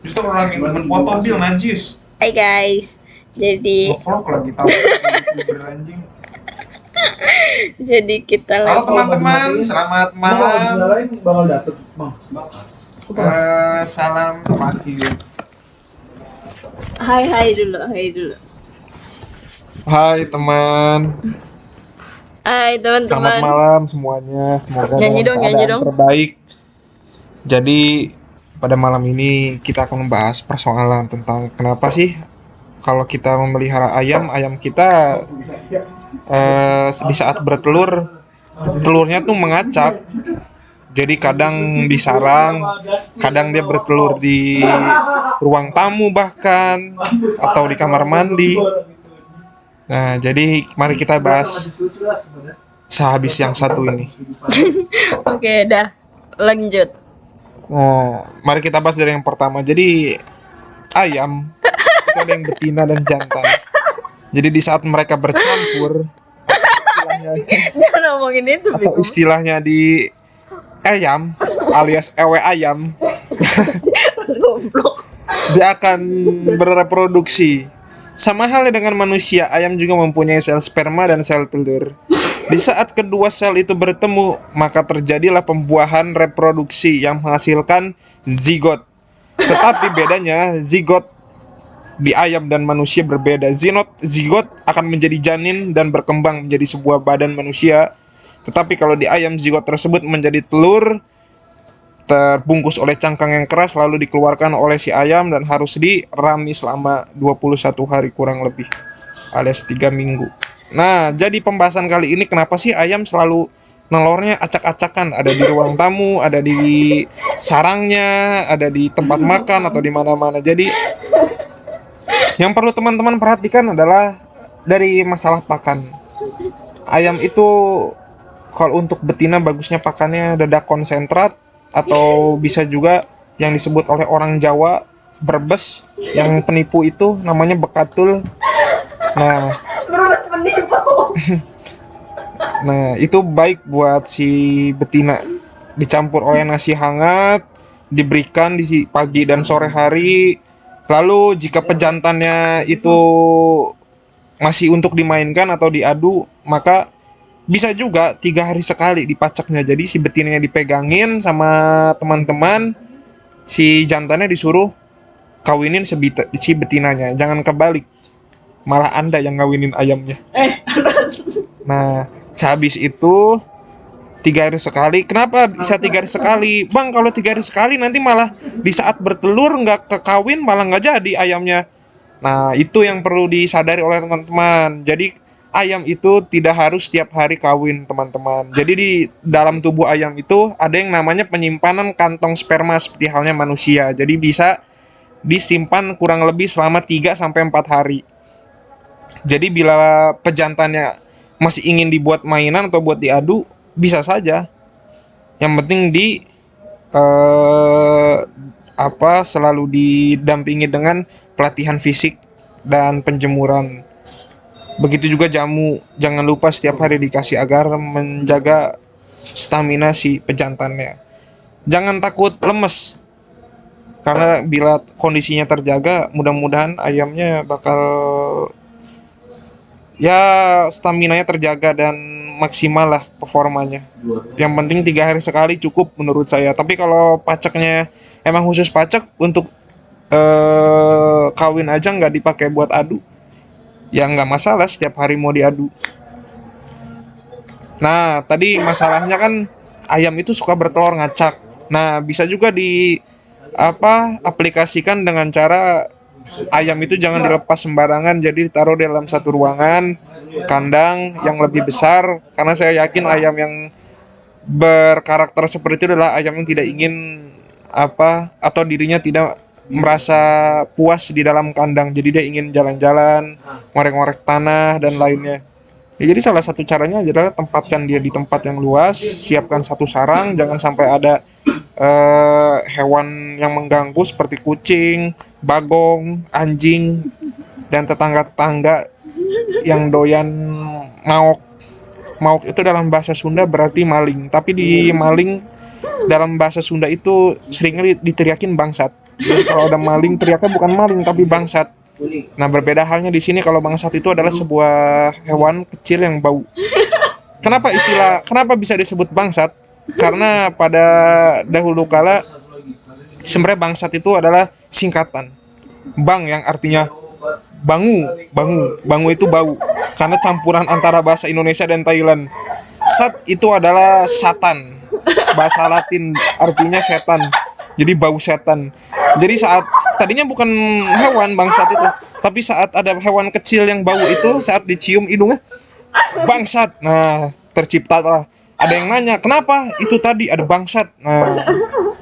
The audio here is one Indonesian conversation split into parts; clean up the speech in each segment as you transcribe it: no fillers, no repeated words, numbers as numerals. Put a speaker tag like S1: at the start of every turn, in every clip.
S1: Justru orang yang memotong bil najis.
S2: Hai guys, jadi
S1: Vlog lagi tahu YouTuber anjing.
S2: jadi kita
S1: Halo
S2: lagi
S1: teman-teman, selamat malam.
S3: Bakal dapet, Bang.
S1: Salam pagi.
S2: hai dulu.
S4: Hai teman,
S2: Hai
S4: selamat
S2: teman-teman.
S4: malam semuanya. Semoga
S2: Nyanyi
S4: dalam
S2: dong,
S4: keadaan
S2: nyanyi dong.
S4: terbaik. Jadi pada malam ini kita akan membahas persoalan tentang kenapa sih kalau kita memelihara ayam, ayam kita di saat bertelur, telurnya tuh mengacak. Jadi kadang di sarang, kadang dia bertelur di ruang tamu bahkan, atau di kamar mandi. Nah, jadi mari kita bahas sehabis yang satu ini.
S2: Oke, dah lanjut.
S4: Mari kita bahas dari yang pertama. Jadi ayam itu ada yang betina dan jantan. Jadi di saat mereka bercampur,
S2: Jangan ngomongin itu,
S4: atau
S2: Bego.
S4: istilahnya di ayam alias ewe ayam,
S2: Goblok.
S4: dia akan bereproduksi. Sama halnya dengan manusia, ayam juga mempunyai sel sperma dan sel telur. Di saat kedua sel itu bertemu, maka terjadilah pembuahan reproduksi yang menghasilkan zigot. Tetapi bedanya, zigot di ayam dan manusia berbeda. Zigot akan menjadi janin dan berkembang menjadi sebuah badan manusia. Tetapi kalau di ayam, zigot tersebut menjadi telur terbungkus oleh cangkang yang keras lalu dikeluarkan oleh si ayam dan harus dirami selama 21 hari kurang lebih alias 3 minggu. Nah, jadi pembahasan kali ini kenapa sih ayam selalu nelornya acak-acakan, ada di ruang tamu, ada di sarangnya, ada di tempat makan atau di mana-mana. Jadi yang perlu teman-teman perhatikan adalah dari masalah pakan. Ayam itu kalau untuk betina bagusnya pakannya dedak konsentrat atau bisa juga yang disebut oleh orang Jawa berbes, yang penipu itu namanya bekatul. Nah, nah itu baik buat si betina, dicampur oleh nasi hangat, diberikan di pagi dan sore hari. Lalu jika pejantannya itu masih untuk dimainkan atau diadu, maka bisa juga 3 hari sekali dipacaknya. Jadi si betinanya dipegangin sama teman-teman, si jantannya disuruh kawinin si betinanya. Jangan kebalik, malah Anda yang ngawinin ayamnya. Nah, sehabis itu 3 hari sekali. Kenapa bisa 3 hari sekali? Bang, kalau 3 hari sekali nanti malah di saat bertelur nggak kekawin, malah nggak jadi ayamnya. Nah, itu yang perlu disadari oleh teman-teman. Jadi ayam itu tidak harus setiap hari kawin, teman-teman. Jadi di dalam tubuh ayam itu ada yang namanya penyimpanan kantong sperma seperti halnya manusia. Jadi bisa disimpan kurang lebih selama 3 sampai 4 hari. Jadi bila pejantannya masih ingin dibuat mainan atau buat diadu, bisa saja. Yang penting eh, selalu didampingi dengan pelatihan fisik dan penjemuran. Begitu juga jamu, jangan lupa setiap hari dikasih agar menjaga stamina si pejantannya. Jangan takut lemes, karena bila kondisinya terjaga, mudah-mudahan ayamnya bakal ya staminanya terjaga dan maksimal lah performanya. Yang penting 3 hari sekali cukup menurut saya. Tapi kalau pacaknya emang khusus pacak untuk kawin aja, nggak dipakai buat adu, ya nggak masalah setiap hari mau diadu. Nah, tadi masalahnya kan ayam itu suka bertelur ngacak. Nah, bisa juga aplikasikan dengan cara ayam itu jangan dilepas sembarangan, jadi ditaruh dalam satu ruangan kandang yang lebih besar, karena saya yakin ayam yang berkarakter seperti itu adalah ayam yang tidak ingin atau dirinya tidak merasa puas di dalam kandang, jadi dia ingin jalan-jalan, ngorek-ngorek tanah dan lainnya. Ya, jadi salah satu caranya adalah tempatkan dia di tempat yang luas, siapkan satu sarang, jangan sampai ada hewan yang mengganggu seperti kucing, bagong, anjing, dan tetangga-tetangga yang doyan maok. Maok itu dalam bahasa Sunda berarti maling, tapi di maling dalam bahasa Sunda itu seringnya diteriakin bangsat. Jadi kalau ada maling teriaknya bukan maling tapi bangsat. Nah, berbeda halnya di sini kalau bangsat itu adalah sebuah hewan kecil yang bau. Kenapa bisa disebut bangsat? Karena pada dahulu kala sebenarnya bangsat itu adalah singkatan bang yang artinya bangu. Bangu itu bau. Karena campuran antara bahasa Indonesia dan Thailand. Sat itu adalah satan. Bahasa Latin artinya setan. Jadi bau setan. Jadi saat tadinya bukan hewan bangsat itu, tapi saat ada hewan kecil yang bau itu, saat dicium hidungnya bangsat. Nah, terciptalah. Ada yang nanya, kenapa itu tadi ada bangsat? Nah,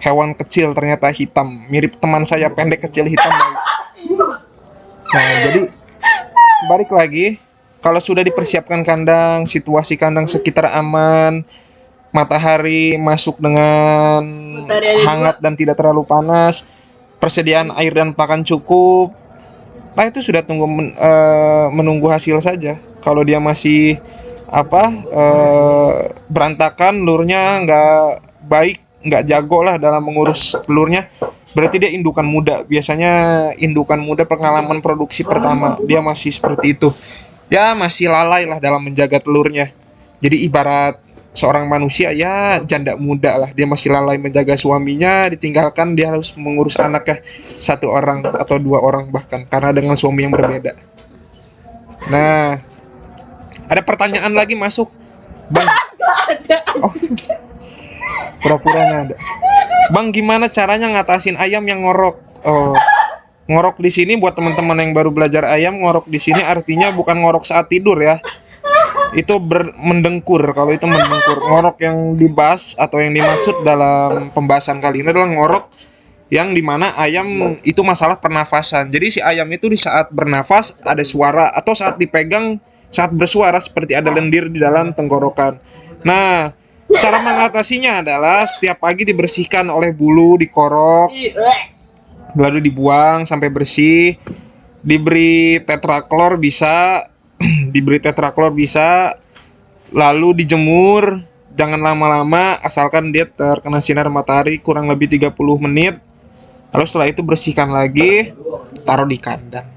S4: hewan kecil ternyata hitam, mirip teman saya pendek kecil hitam bau. Nah, jadi balik lagi, kalau sudah dipersiapkan kandang, situasi kandang sekitar aman, matahari masuk dengan hangat dan tidak terlalu panas, persediaan air dan pakan cukup, nah itu sudah menunggu hasil saja. Kalau dia masih berantakan, lurnya nggak baik, nggak jago lah dalam mengurus telurnya, berarti dia indukan muda. Biasanya indukan muda pengalaman produksi pertama dia masih seperti itu, ya masih lalai lah dalam menjaga telurnya. Jadi ibarat seorang manusia ya janda muda lah, dia masih lalai menjaga suaminya, ditinggalkan dia harus mengurus anaknya 1 orang atau 2 orang bahkan, karena dengan suami yang berbeda. Nah, ada pertanyaan lagi masuk, Bang. Oh, pura-puranya ada. Bang, gimana caranya ngatasin ayam yang ngorok? Oh, ngorok di sini buat teman-teman yang baru belajar ayam, ngorok di sini artinya bukan ngorok saat tidur ya. Itu mendengkur. Kalau itu mendengkur, ngorok yang dibahas atau yang dimaksud dalam pembahasan kali ini adalah ngorok yang dimana ayam itu masalah pernafasan. Jadi si ayam itu di saat bernafas ada suara, atau saat dipegang saat bersuara seperti ada lendir di dalam tenggorokan. Nah, cara mengatasinya adalah setiap pagi dibersihkan oleh bulu, dikorok, lalu dibuang sampai bersih. Diberi tetraklor bisa, lalu dijemur, jangan lama-lama, asalkan dia terkena sinar matahari kurang lebih 30 menit. Lalu setelah itu bersihkan lagi, taruh di kandang.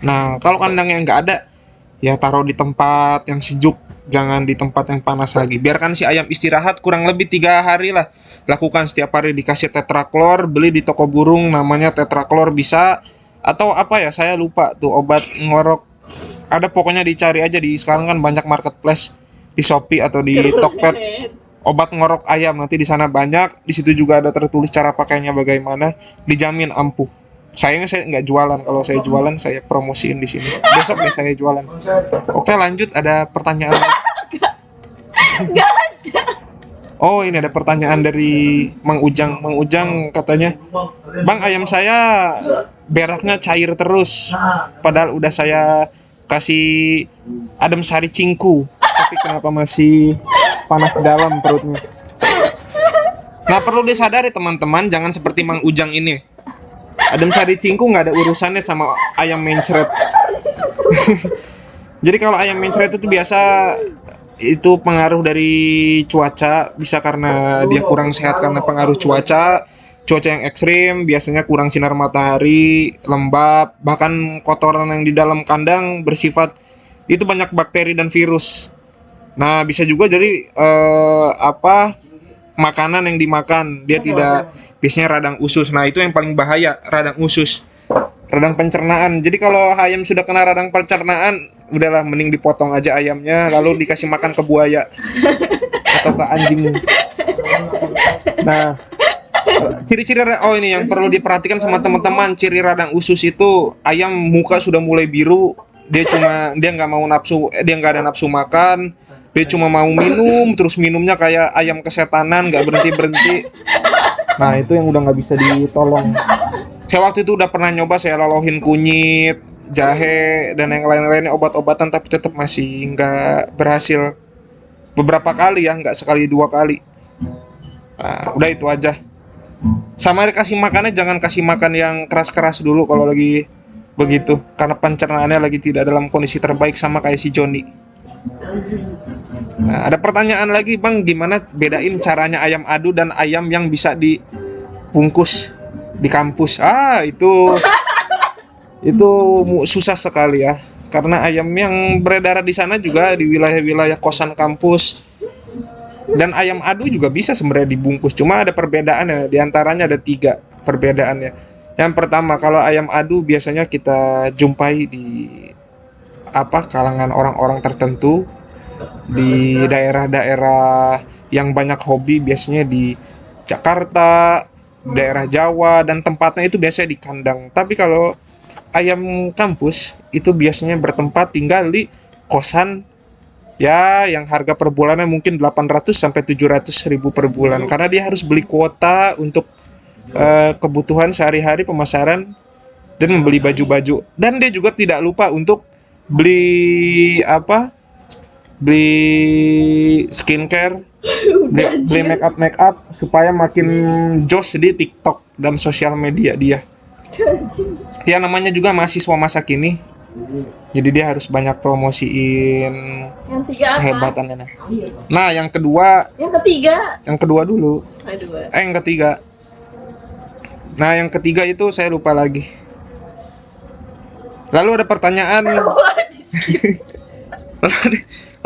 S4: Nah, kalau kandangnya nggak ada, ya taruh di tempat yang sejuk, jangan di tempat yang panas lagi. Biarkan si ayam istirahat kurang lebih 3 hari lah. Lakukan setiap hari, dikasih tetraklor, beli di toko burung namanya tetraklor bisa, atau apa ya, saya lupa tuh obat ngorok. Ada, pokoknya dicari aja di sekarang kan banyak marketplace di Shopee atau di Tokped, obat ngorok ayam, nanti di sana banyak. Di situ juga ada tertulis cara pakainya bagaimana, dijamin ampuh. Sayangnya saya nggak jualan. Kalau saya jualan saya promosiin di sini. Besok nih saya jualan. Oke, lanjut, ada pertanyaan lagi?
S2: Gak ada.
S4: Oh, ini ada pertanyaan dari Mang Ujang. Mang Ujang katanya, Bang, ayam saya beraknya cair terus, padahal udah saya kasih adem sari cingku, tapi kenapa masih panas dalam perutnya? Nah, perlu disadari teman-teman, jangan seperti Mang Ujang ini. Adem sari cingku nggak ada urusannya sama ayam mencret. Jadi kalau ayam mencret itu biasa itu pengaruh dari cuaca, bisa karena dia kurang sehat karena pengaruh cuaca yang ekstrim, biasanya kurang sinar matahari, lembab, bahkan kotoran yang di dalam kandang bersifat itu banyak bakteri dan virus. Nah, bisa juga jadi makanan yang dimakan dia tidak, biasanya radang usus. Nah, itu yang paling bahaya, radang usus, radang pencernaan. Jadi kalau ayam sudah kena radang pencernaan, udahlah mending dipotong aja ayamnya, lalu dikasih makan ke buaya atau ke anjing. Nah, ciri-ciri ini yang perlu diperhatikan sama teman-teman. Ciri radang usus itu ayam muka sudah mulai biru, dia nggak mau nafsu, dia nggak ada nafsu makan, dia cuma mau minum, terus minumnya kayak ayam kesetanan, nggak berhenti. Nah, itu yang udah nggak bisa ditolong. Saya waktu itu udah pernah nyoba, saya lolohin kunyit, jahe, dan yang lain-lainnya, obat-obatan, tapi tetap masih nggak berhasil. Beberapa kali ya, nggak sekali 2 kali. Nah, udah itu aja. Sama kasih makannya, jangan kasih makan yang keras-keras dulu kalau lagi begitu, karena pencernaannya lagi tidak dalam kondisi terbaik, sama kayak si Joni. Nah, ada pertanyaan lagi, Bang, gimana bedain caranya ayam adu dan ayam yang bisa dibungkus? di kampus. Itu susah sekali ya. Karena ayam yang beredar di sana juga di wilayah-wilayah kosan kampus. Dan ayam adu juga bisa sebenarnya dibungkus. Cuma ada perbedaannya. Di antaranya ada 3 perbedaannya. Yang pertama, kalau ayam adu biasanya kita jumpai di kalangan orang-orang tertentu di daerah-daerah yang banyak hobi, biasanya di Jakarta, daerah Jawa, dan tempatnya itu biasanya di kandang. Tapi kalau ayam kampus itu biasanya bertempat tinggal di kosan ya, yang harga per bulannya mungkin 800 sampai 700 ribu per bulan, karena dia harus beli kuota untuk kebutuhan sehari-hari pemasaran dan membeli baju-baju. Dan dia juga tidak lupa untuk beli skincare, beli make up supaya makin jos di TikTok dan sosial media dia. Ya namanya juga mahasiswa masa kini, jadi dia harus banyak promosiin
S2: Yang 3 apa?
S4: kehebatannya. Nah, yang kedua dulu.
S2: Aduh.
S4: Yang ketiga. Nah, yang ketiga itu saya lupa lagi. Lalu ada pertanyaan.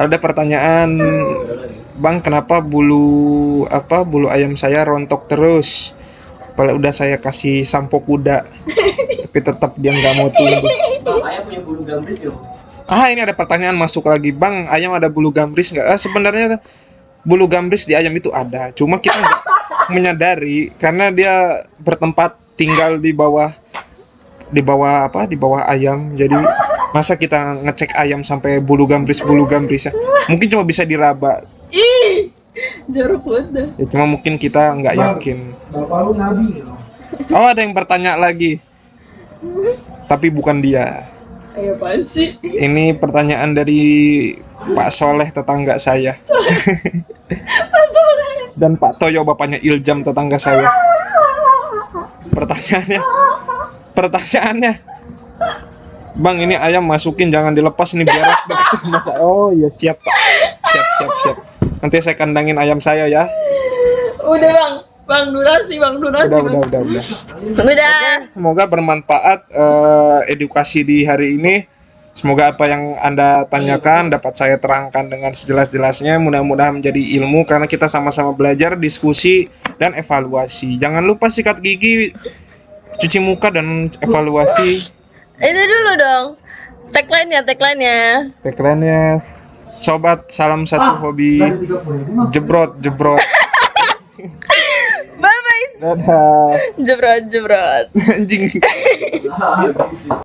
S4: Ada pertanyaan, Bang, kenapa bulu ayam saya rontok terus? Kalau udah saya kasih sampo kuda, tapi tetap dia nggak mau tumbuh.
S3: Ayam punya bulu gambris yo.
S4: Ini ada pertanyaan masuk lagi, Bang. Ayam ada bulu gambris nggak? Sebenarnya bulu gambris di ayam itu ada, cuma kita nggak menyadari karena dia bertempat tinggal di bawah ayam. Jadi masa kita ngecek ayam sampai bulu gambris ya? Mungkin cuma bisa diraba.
S2: Ih, jorok banget.
S4: Ya, cuma mungkin kita nggak yakin.
S1: Bapak lu nabi.
S4: Oh, ada yang bertanya lagi. Tapi bukan dia.
S2: Ayo apaan sih?
S4: Ini pertanyaan dari Pak Soleh, tetangga saya. Dan Pak Toyo, bapaknya Iljam, tetangga saya. Pertanyaannya, Bang, ini ayam masukin, jangan dilepas nih biar masa. Oh iya, siap Pak. Siap. Nanti saya kandangin ayam saya ya.
S2: Udah Bang durasi. Udah.
S4: Semoga bermanfaat edukasi di hari ini. Semoga apa yang Anda tanyakan dapat saya terangkan dengan sejelas-jelasnya. Mudah-mudahan menjadi ilmu karena kita sama-sama belajar, diskusi, dan evaluasi. Jangan lupa sikat gigi, cuci muka, dan evaluasi.
S2: Itu dulu dong. Tagline-nya.
S4: Tagline-nya, sobat, salam satu hobi. Jebrot.
S2: Bye-bye.
S4: Dadah.
S2: Jebrot.
S4: Anjing.